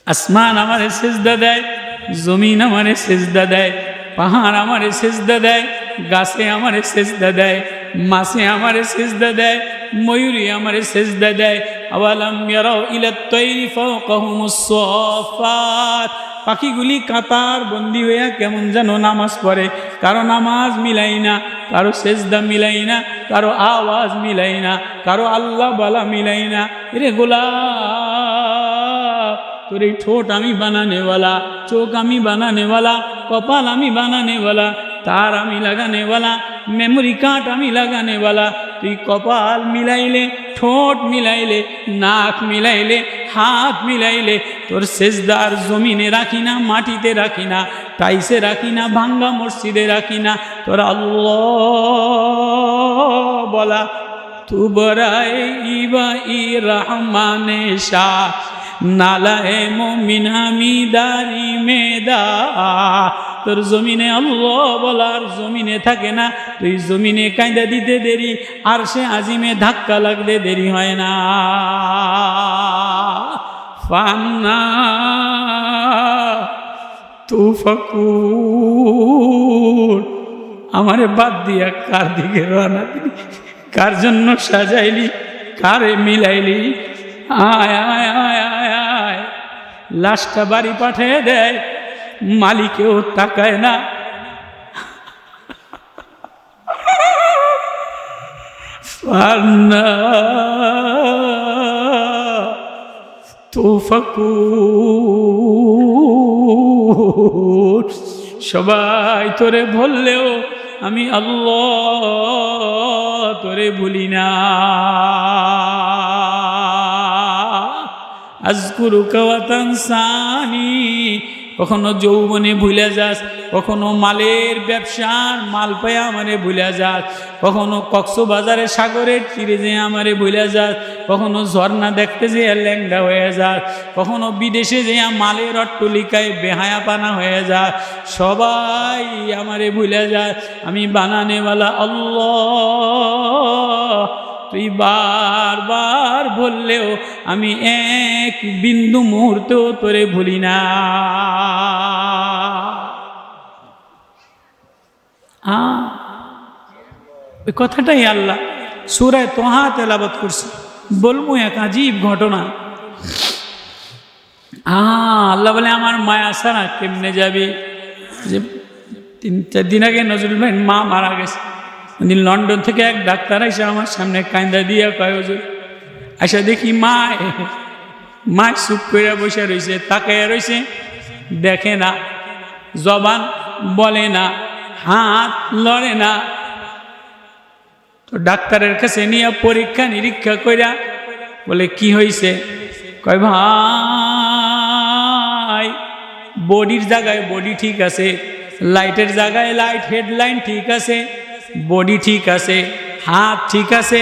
आसमान हमारे सेजदा दे, जमीन हमारे सेजदा दे, पहाड़ हमारे सेजदा दे, गाছে हमारे सेजदा दे, माছে हमारे सेजदा दे, मयूरी हमारे सेजदा दे। अवलम यरौ इला तैरी फौकहुमुस साफात। পাখিগুলি কাতার বন্দি হইয়া কেমন যেন নামাজ পড়ে, কারো নামাজ মিলাই না, কারো সেজদা মিলাই না, কারো আওয়াজ মিলাই না, কারো আল্লাহ বলা মিলাই না। এরে গোলাপ, তোর এই ঠোঁট আমি বানানে वाला, চোখ আমি বানানে वाला, কপাল আমি বানানে वाला, তার আমি লাগানে वाला, মেমোরি কার্ড আমি লাগানে वाला। তুই কপাল মিলাইলে, ঠোঁট মিলাইলে, নাক মিলাইলে, হাত মিলাইলে, তোর সেজদার জমিনে রাখি না, মাটিতে রাখি না, টাইসে রাখি না, ভাঙ্গা মসজিদে রাখি না, তোর আল্লাহ বলা তু বরাই ইবা ই রহমানে শাহ নালায়ে মুমিন হামিদারি মেদা। তোর জমিনে আল্লাহ বলার জমিনে থাকে না, তুই জমিনে কাঁদা দিতে দেরি, আর সে আজিমে ধাক্কা লাগতে দেরি হয় না। ফান্না তুফাকুর। আমারে বাদ দিয়া কার দিকে রওনা দিলি, কার জন্য সাজাইলি, কারে মিলাইলি? আয় আয় আয় আয় আয়, লাশটা বাড়ি পাঠিয়ে দেয়, মালিকেও তাকায় না। ফান্না তুফাকুর। সবাই তোরে বললেও আমি আল্লাহ তোরে ভুলি না। আযকুরুকা ওয়া তানসানি, কখনো যৌবনে ভুলে যাস, কখনো মালের ব্যবসার মাল পায়া আমারে ভুলে যাস, কখনো কক্সবাজারের সাগরের তীরে যে আমারে ভুলে যাস, কখনো ঝর্ণা দেখতে যে ল্যাংড়া হয়ে যাস, কখনো বিদেশে যে মালের অট্টলিকায় বেহায়া পানা হয়ে যাস, সবাই আমারে ভুলে যাস, আমি বানানেওয়ালা আল্লাহ তুই বারবার বললেও আমি এক বিন্দু মুহূর্তেও তোরে ভুলি না। ওই কথাটাই আল্লাহ সূরা তোহা তেলাওয়াত করছে। বলবো এক আজীব ঘটনা। আল্লাহ বলে আমার মায়া ছাড়া কেমনে যাবি। যে 3-4 দিন আগে নজরুল ভাই মা মারা গেছে। লন্ডন থেকে এক ডাক্তার এসে আমার সামনে কান্দা দিয়া কয় হুজুর, আচ্ছা দেখি মা চুপ করে বসে রয়েছে, তাকাইয়া রয়েছে, দেখে না, জবান বলে না, হাত লড়ে না। তো ডাক্তারের কাছে নিয়ে পরীক্ষা নিরীক্ষা কইরা বলে কি হয়েছে, কয় ভাই বডির জায়গায় বডি ঠিক আছে, লাইটের জায়গায় লাইট, হেডলাইন ঠিক আছে, বডি ঠিক আছে, হাত ঠিক আছে,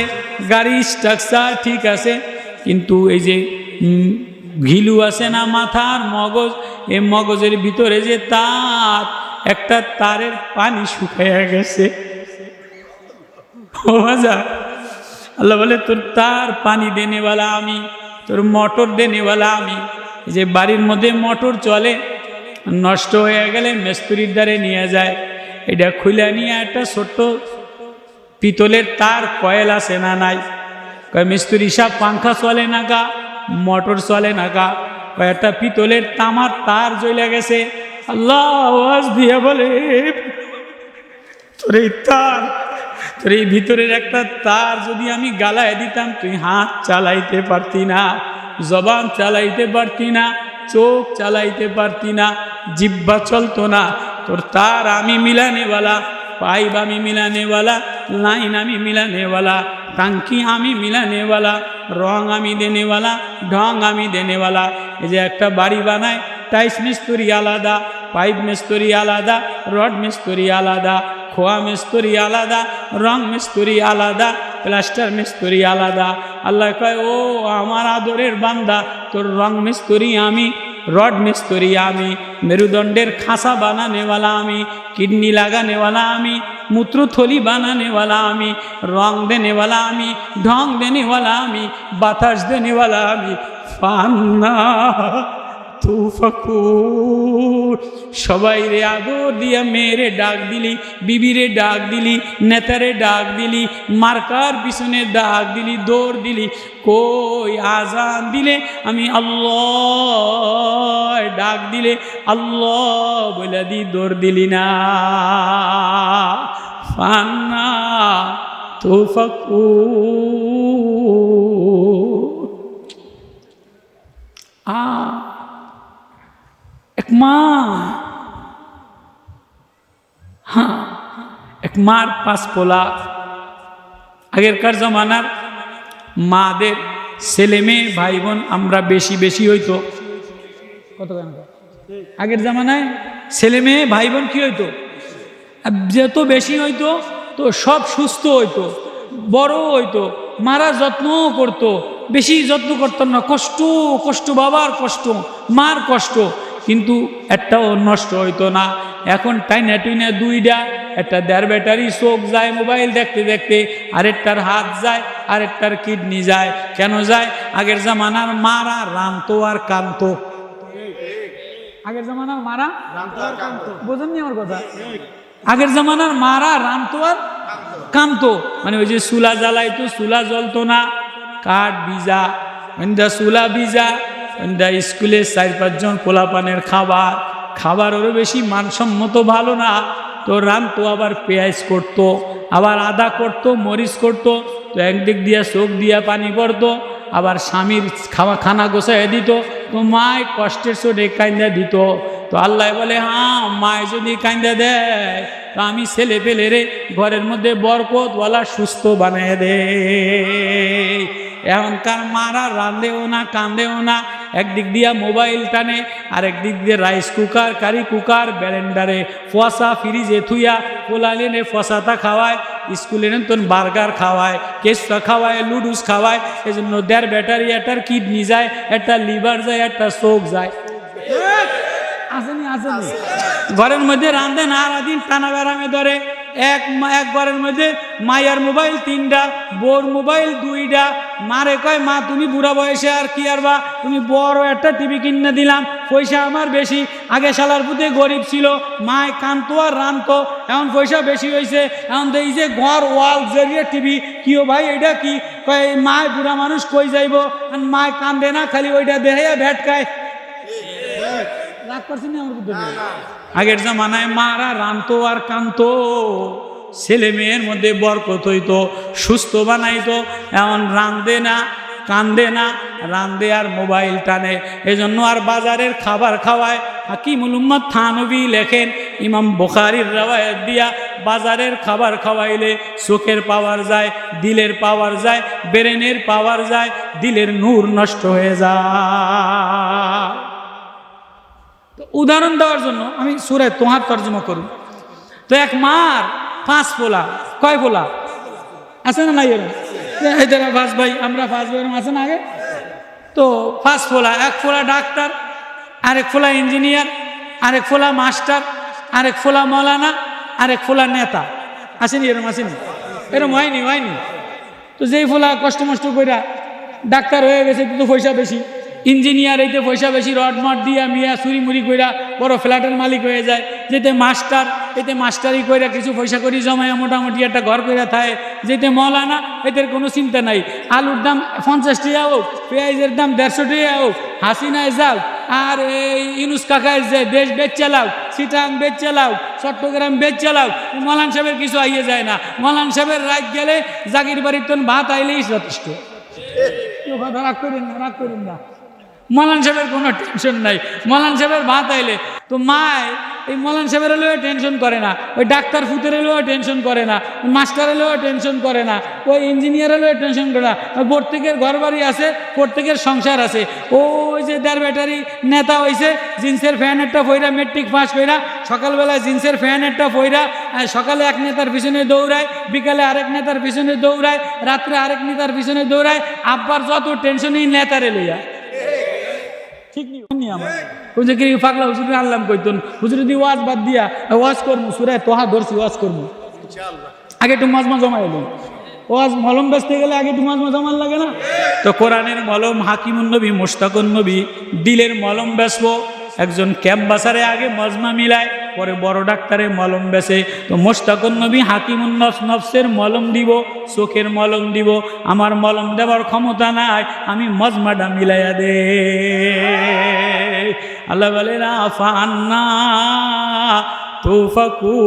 গাড়ির স্ট্রাকচার ঠিক আছে, কিন্তু এই যে ঘিলু আছে না মাথার মগজ, এই মগজের ভিতরে যে তার, একটা তারের পানি শুকাইয়া গেছে। আল্লাহ বলে তোর তার পানি দেনেওয়ালা আমি, তোর মোটর দেনেওয়ালা আমি। এই যে বাড়ির মধ্যে মোটর চলে, নষ্ট হয়ে গেলে মিস্ত্রির দ্বারে নিয়ে যায়, এটা খুলে নিয়ে একটা ছোট্ট পিতলের তার কয়েল আছে না নাই, কয় মিস্ত্রি সাহেব পাংখা চলে না গা, মোটর চলে না গা, কয়েকটা পিতলের তামার তার জ্বলে গেছে। আল্লাহ আওয়াজ দিয়ে বলে তোর এই তার, তোর এই ভিতরের একটা তার যদি আমি গালায় দিতাম তুই হাত চালাইতে পারতি না, জবান চালাইতে পারতি না, চোখ চালাইতে পারতি না, জিহ্বা চলতো না। তোর তার আমি মিলানেওয়ালা, পাইপ আমি মিলানেওয়ালা, লাইন আমি মিলানেওয়ালা, টাঙ্কি আমি মিলানেওয়ালা, রং আমি দেনেওয়ালা, ঢং আমি দেনেওয়ালা। এই যে একটা বাড়ি বানায়, টাইস মিস্ত্রি আলাদা, পাইপ মিস্ত্রি আলাদা, রড মিস্ত্রি আলাদা, খোয়া মিস্ত্রি আলাদা, রং মিস্ত্রি আলাদা, প্লাস্টার মিস্ত্রি আলাদা। আল্লাহ কয় ও আমার আদরের বান্দা, তোর রং মিস্ত্রি আমি, রড মিস্ত্রি আমি, মেরুদণ্ডের খাঁচা বানানেওয়ালা আমি, কিডনি লাগানেওয়ালা আমি, মূত্রথলি বানানেওয়ালা আমি, রং দেনেওয়ালা আমি, ঢং দেনেওয়ালা আমি, বাতাস দেনেওয়ালা আমি। ফান্না তুফাকুর, সবাই রে আদর দিয়া মেয়েরে ডাক দিলি, বিবিরে ডাক দিলি, নেতারে ডাক দিলি, মার্কার পিছনে ডাক দিলি, দৌড় দিলি, কই আজান দিলে আমি আল্লাহ ডাক দিলে আল্লাহ বলে দি, দৌড় দিলি না। ফান্না তুফাকুর। এক মা, এক মার 5 পোলা। আগেরকার জমানার মাদের ছেলে মেয়ে ভাই বোন আমরা বেশি বেশি হইতো। কত আগের জামানায় ছেলে মেয়ে ভাই বোন কি হইতো, যত বেশি হইতো তো সব সুস্থ হইতো, বড় হইতো, মারা যত্নও করতো, বেশি যত্ন করতো না, কষ্ট কষ্ট, বাবার কষ্ট, মার কষ্ট, কিন্তু একটাও নষ্ট হইতো না। এখন টাইনা টুইনা 2টা, একটা 1.5 ব্যাটারি চোখ যায় মোবাইল দেখতে দেখতে, আরেকটার হাত যায়, আরেকটার কিডনি যায়। কেন যায়? আগের জামানার মারা রামতো আর কান্ত। আগের জামানার মারা রামতো আর কান্ত, বোঝেননি আমার কথা? আগের জামানার মারা রামতো আর কান্ত, মানে ওই যে চুলা জ্বালাইতো, চুলা জ্বলতো না, কাঠ ভিজা, চুলা ভিজা, স্কুলে 4-5 জন পোলাপানের খাবার, খাবারেরও বেশি মানসম্মত ভালো না। তো রামতো আবার পেঁয়াজ করতো, আবার আদা করতো, মরিচ করতো, তো একদিক দিয়া চোখ দিয়া পানি পড়তো, আবার স্বামীর খানা গোছাইয়া দিত, তো মায় কষ্টের চোটে কাইন্দা দিত। তো আল্লাহ বলে হ্যাঁ মায় যদি কান্দা দেয় তো আমি ছেলে পেলে রে ঘরের মধ্যে বরকতওয়ালা সুস্থ বানিয়ে দে। এখনকার মারা রাঁধেও না কাঁদেও না, একদিক দিয়া মোবাইল টানে আর একদিক দিয়ে রাইস কুকার কারি কুকার ব্যালেন্ডারে ফসা ফ্রিজে থুইয়া পোলালেনে ফসাতা খাওয়ায়, স্কুলে নতুন বার্গার খাওয়ায়, কেসা খাওয়ায়, লুডুস খাওয়ায়। এই জন্য দেড় ব্যাটারি একটার কিডনি যায়, একটা লিভার যায়, একটা চোখ যায়। আসেনি আসেনি ঘরের মধ্যে রাঁধে না রাদিন টানা বেড়ামে ধরে। এক ঘরের মধ্যে মায়ের মোবাইল 3টা, বোর মোবাইল 2টা। মারে কয় মা তুমি বুড়া বয়সে আর কি আরবা, তুমি বড় একটা টিভি কিনে দিলাম, পয়সা আমার বেশি। আগে শালার পুঁতে গরিব ছিল, মায় কানতো আর রানতো, এখন পয়সা বেশি হয়েছে, এখন এই যে ঘর ওয়াল জড়িয়ে টিভি। কিও ভাই এটা কি? কয় মায় বুড়া মানুষ কই যাইব, আর মায় কান্দে না, খালি ওইটা দেখে ভ্যাট খায়। রাগ করছেন আমার বুদ্ধি। আগের জামানায় মারা রানতো আর কানতো, ছেলে মেয়ের মধ্যে বরকত হইতো, সুস্থ বানাইতো। এখন রান্ধে না কান্দে না, রান্ধে আর মোবাইল টানে। এজন্য আর বাজারের খাবার খাওয়ায়। হাকিমুল উম্মাত থানবী লেখেন, ইমাম বুখারীর রওয়ায়াত দিয়া, বাজারের খাবার খাওয়াইলে চোখের পাওয়ার যায়, দিলের পাওয়ার যায়, ব্রেনের পাওয়ার যায়, দিলের নূর নষ্ট হয়ে যায়। উদাহরণ দেওয়ার জন্য আমি সূরা তোহার তর্জমা করুন। তো এক মার 5 পোলা, কয় পোলা আছে না? নাই এরা 5 ভাই, আমরা 5 ভাই আছে না আগে? তো 5 পোলা, এক পোলা ডাক্তার, আরেক পোলা ইঞ্জিনিয়ার, আরেক পোলা মাস্টার, আরেক পোলা মৌলানা, আরেক পোলা নেতা। আসেনি এরম? আসেনি এরম? হয়নি হয়নি তো যেই পোলা কষ্ট মষ্ট কইরা ডাক্তার হয়ে গেছে তো পয়সা বেশি, ইঞ্জিনিয়ার এইতে পয়সা বেশি, রড মট দিয়া মিয়া চুরি মুড়ি কইরা বড় ফ্ল্যাটের মালিক হয়ে যায়। যেতে মাস্টার, এতে মাস্টারি কইরা কিছু পয়সা করি জমায় মোটামুটি একটা ঘর কইরা থাকে। যেতে মৌলানা, এদের কোনো চিন্তা নাই, আলুর দাম 50 টাকা হোক, পেঁয়াজের দাম 150 টাকা হোক, হাসিনায় যাও আর এই ইউনুস কাকায় যে দেশ বেচ চালাও, চিটাং বেচ চালাও, চট্টগ্রাম বেচ চালাও, মৌলান সাহেবের কিছু আইয়ে যায় না। মৌলান সাহেবের রাত গেলে জাগির বাড়ির তন ভাত আইলেই যথেষ্ট। রাগ করেন না, রাগ করেন না, মৌলান সাহেবের কোনো টেনশন নাই। মৌলান সাহেবের ভাত আইলে তো মায় এই মৌলান সাহেবের হলেও টেনশন করে না, ওই ডাক্তার ফুতের হলেও টেনশন করে না, মাস্টার হলেও টেনশন করে না, ওই ইঞ্জিনিয়ার হলেও টেনশন করে না। প্রত্যেকের ঘর বাড়ি আছে, প্রত্যেকের সংসার আছে। ওই যে দেড় ব্যাটারি নেতা হয়েছে, জিন্সের ফ্যানেরটা ফইরা মেট্রিক পাস কইরা সকালবেলায় জিন্সের ফ্যানেরটা ফইরা সকালে এক নেতার পিছনে দৌড়ায়, বিকালে আরেক নেতার পিছনে দৌড়ায়, রাত্রে আরেক নেতার পিছনে দৌড়ায়। আব্বার যত টেনশনই নেতারে লইয়া। ঠিক নেই আমার কোন কি পাগলা হুজুরে আল্লাহ কইতন, হুজুর দি ওয়াজ বাদ দিয়া ওয়াজ করবো, সূরা তোহা ধরছি ওয়াজ করবো, আগে একটু মজমা জমা এলো। ওয়াজ মলম বেচতে গেলে আগে একটু মজমা জমার লাগে না? তো কোরআনের মলম হাকিমুন নবী মুশতাকুন নবী, দিলের মলম বেচবো। একজন ক্যাম্পাসারে আগে মজমা মিলায়, পরে বড় ডাক্তারে মলম বেচে। তো মুশতাকুন নবী হাকিমুন নফস, নফসের মলম দিব, চোখের মলম দিব। আমার মলম দেওয়ার ক্ষমতা নাই, আমি মজমাটা মিলাইয়া দে। আল্লাহ বলে রাফান্না তুফাকু।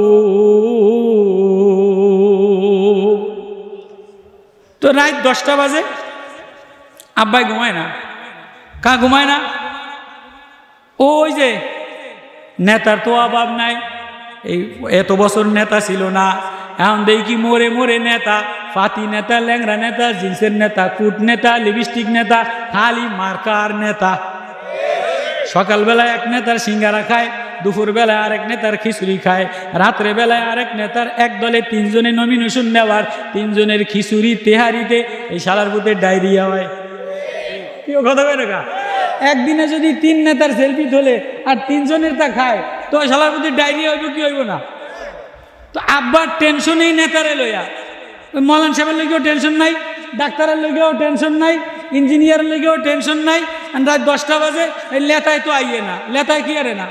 তো রাত 10টা বাজে, আব্বাই ঘুমায় না। কা ঘুমায় না? ওই যে নেতার তো অভাব নাই, এই এত বছর নেতা ছিল না, এখন দেখি মোরে মোরে নেতা, ফাতি নেতা, ল্যাংরা নেতা, জিন্সের নেতা, কুট নেতা, লিপস্টিক নেতা, খালি মার্কার নেতা। সকালবেলায় এক নেতার সিঙ্গারা খায়, দুপুর বেলায় আরেক নেতার খিচুড়ি খায়, রাত্রে বেলায় আরেক নেতার, এক দলে 3 জনে নমিনেশন নেওয়ার, 3 জনের খিচুড়ি তেহারিতে এই শালার পুতে ডায়রিয়া হয়। কেউ কথা কয় না? একদিনে যদি 3 নেতার সেলফি তোলে আর 3 জনের তা খায়, তো শালার পুতে ডায়রিয়া হইব কি হইব না? তো আব্বার টেনশনই নেতারে লইয়া। ওই মৌলান সাহেবের লেগেও টেনশন নাই, ডাক্তারের লেগেও টেনশন নাই, ইঞ্জিনিয়ারের লেগেও টেনশন নাই। রাত 10টা বাজে, এই লেতায় তো আইয়ে না। লেতায় কি আরে না?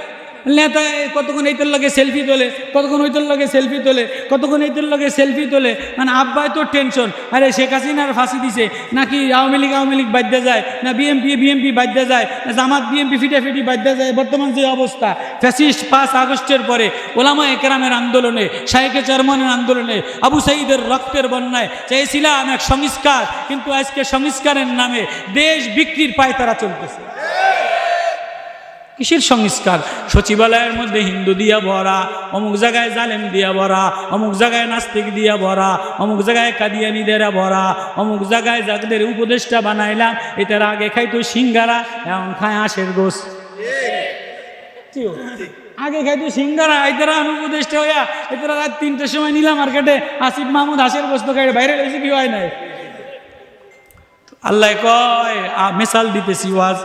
নেতায় কতক্ষণ এইটার লাগে সেলফি তোলে, কতক্ষণ ওইটার লাগে সেলফি তোলে, কতক্ষণ এইটার লাগে সেলফি তোলে। মানে আব্বায় তো টেনশন, আরে শেখ হাসিনার ফাঁসি দিছে নাকি, আওয়ামী লীগ বাদ্যা যায় না, বিএমপি বাদ্যা যায় না, জামাত বিএমপি ফিটাফিটি বাদ্যা যায়। বর্তমান যে অবস্থা, ফ্যাসিস্ট 5 আগস্টের পরে ওলামা একরামের আন্দোলনে, শায়েখে চরমনের আন্দোলনে, আবু সাঈদের রক্তের বন্যায় চেয়েছিলাম এক সংস্কার, কিন্তু আজকে সংস্কারের নামে দেশ বিক্রির পায়তারা চলতেছে। কিসের সংস্কার? সচিবালয়ের মধ্যে হিন্দু দিয়া ভরা, অমুক জায়গায় জালেম দিয়া ভরা, অমুক জায়গায় নাস্তিক দিয়া ভরা, অমুক জায়গায় কাদিয়ানিদেরা ভরা, অমুক জায়গায় যাদের উপদেষ্টা বানাইলাম এটার আগে খাইতো সিঙ্গারা, এখন খায় হাঁসের গোস। আগে খাইতো সিঙ্গারা, এটারা উপদেষ্টা হইয়া এটারা রাত 3টার সময় নিলাম মার্কেটে আসিফ মাহমুদ হাঁসের গোস্ত খাই বাইরে রয়েছে, কি হয় নাই? আল্লাহ কয় মিসাল দিতেছি ওয়াজ।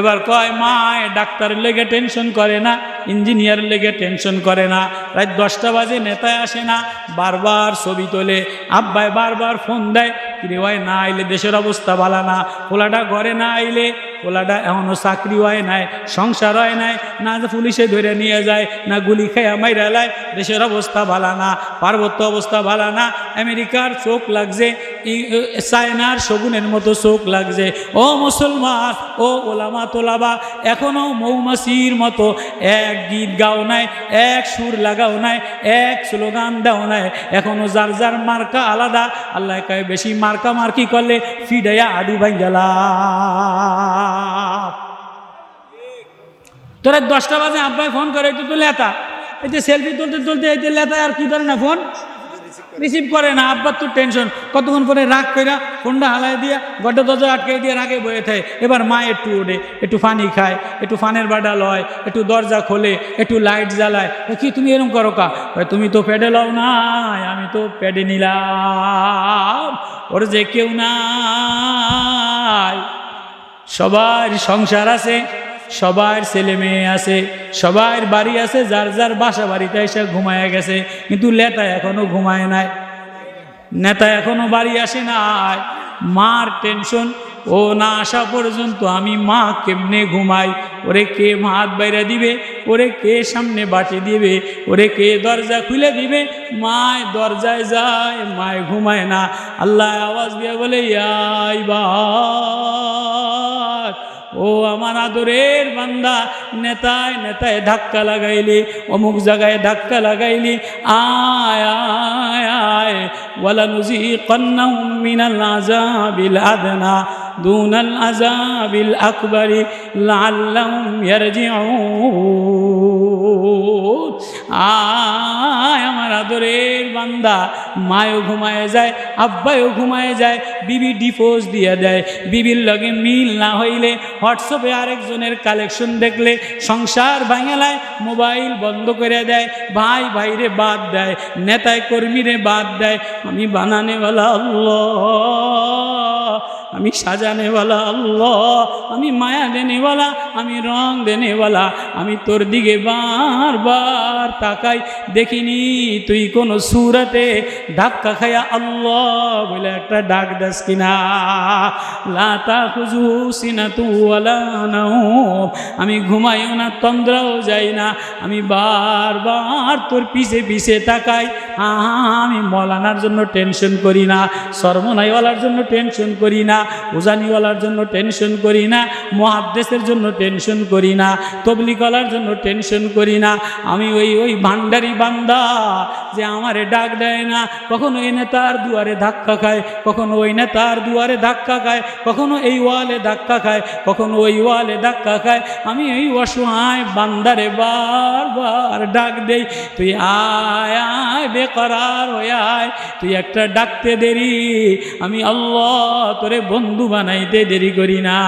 এবার কয় মায় ডাক্তারের লেগে টেনশন করে না, ইঞ্জিনিয়ার লেগে টেনশন করে না, রাত 10টা বাজে নেতায় আসে না, বারবার ছবি তোলে, আব্বাই বারবার ফোন দেয়, কিরে হয় না আইলে দেশের অবস্থা ভালো না, পোলাটা ঘরে না আইলে, পোলাটা এখনও চাকরি হয় নাই, সংসার হয় নাই, না পুলিশে ধরে নিয়ে যায়, না গুলি খেয়ে মাইরা লাই, দেশের অবস্থা ভালো না, পার্বত্য অবস্থা ভালো না, আমেরিকার চোখ লাগছে, চায়নার শগুনের মতো চোখ লাগছে। ও মুসলমান, ও ওলামা তোলাবা, এখনো মৌমাছির মতো এক গীত গাও নাই, এক সুর লাগাও নাই, এক স্লোগান দাও নাই, এখনো যার যার মার্কা আলাদা। আল্লাহ কয় বেশি মার্কা মার্কি করলে ফিডাইয়া আডু ভাঙ্গালা। তোরা 10টা বাজে আব্বাই ফোন করে, একটু তো লেতা, এই যে সেলফি তুলতে তুলতে এই যে লেতা আর কি ধরে না, ফোন রিসিভ করে না। আব্বার তো টেনশন, কতক্ষণ পরে রাগ কইরা ফোনটা হালাই দিয়া গড্ডা দরজা আটকে দিয়ে রাগে বয়ে থাকে। এবার মা একটু ওঠে, একটু পানি খায়, একটু ফানের বাডা লয়, একটু দরজা খোলে, একটু লাইট জ্বালায়। কি তুমি এরকম করো কা? তুমি তো প্যাডে লও নাই, আমি তো প্যাডে নিলাম। ওর যে কেউ নাই, সবার সংসার আছে, সবার ছেলে মেয়ে আছে, সবার বাড়ি আছে, যার যার বাসা বাড়িতে এসে ঘুমায় গেছে, কিন্তু নেতা এখনো ঘুমায় নাই, নেতা এখনো বাড়ি আসে নাই। মার টেনশন, ও না আসা পর্যন্ত আমি মা কেমনে ঘুমাই? ওরে কে হাত বাইরে দিবে? ওরে কে সামনে বাটি দিবে? ওরে কে দরজা খুলে দিবে? মায় দরজায় যায়, মায় ঘুমায় না। আল্লাহ আওয়াজ দিয়ে বলে, ও আমার আদরের বান্দা, নেতায় নেতায় ধাক্কা লাগাইলি, অমুক জায়গায় ধাক্কা লাগাইলি, আয় আয় আয়, ওয়ালা নুযিকান্নাহুম মিনাল আযাবিল আদনা দুনাল আযাবিল আকবারি লাআল্লাহুম ইয়ারজিউন। আয় আমার আদরের বান্দা, মায়ও ঘুমায় যায়, আব্বাইও ঘুমায় যায়, বিবি ডিভোর্স দিয়ে দেয়, বিবির লগে মিল না হইলে হোয়াটসঅ্যাপে আরেকজনের কালেকশন দেখলে সংসার ভাঙেলায়, মোবাইল বন্ধ করে দেয়, ভাই ভাইরে বাদ দেয়, নেতায় কর্মীরে বাদ দেয়। আমি বানানেওয়ালা আল্লাহ, আমি সাজানেওয়ালা আল্লাহ, আমি মায়া দেনেওয়ালা, আমি রং দেনেওয়ালা। আমি তোর দিকে বারবার তাকাই, দেখিনি তুই কোন সুরাতে ধাক্কা খায়া আল্লাহ বলে একটা ডাক দাস কিনা। লা তাখুযুহু সিনাতুন ওয়ালা নাওম, আমি ঘুমাইও না, তন্দ্রাও যাই না, আমি বারবার তোর পিছে পিছে তাকাই। আমি মৌলানার জন্য টেনশন করি না, সরমনাইওয়ালার জন্য টেনশন করি না, উজানিওয়ালার জন্য টেনশন করি না, মুহাদ্দিসের জন্য টেনশন করি না, তবলিগওয়ালার জন্য টেনশন করি না। আমি ওই ভান্ডারি বান্দা যে আমারে ডাক দেয় না, কখনো এই নেতার দুয়ারে ধাক্কা খায়, কখনো ওই নেতার দুয়ারে ধাক্কা খায়, কখনো এই ওয়ালে ধাক্কা খায়, কখনো ওই ওয়ালে ধাক্কা খায়। আমি এই অসহায় বান্দারে বারবার ডাক দেই, তুই আয় আয় বেকরার হয়ে আয়, তুই একটা ডাকতে দেরি, আমি আল্লাহ তোরে বন্ধু বানাইতে দেরি করি না।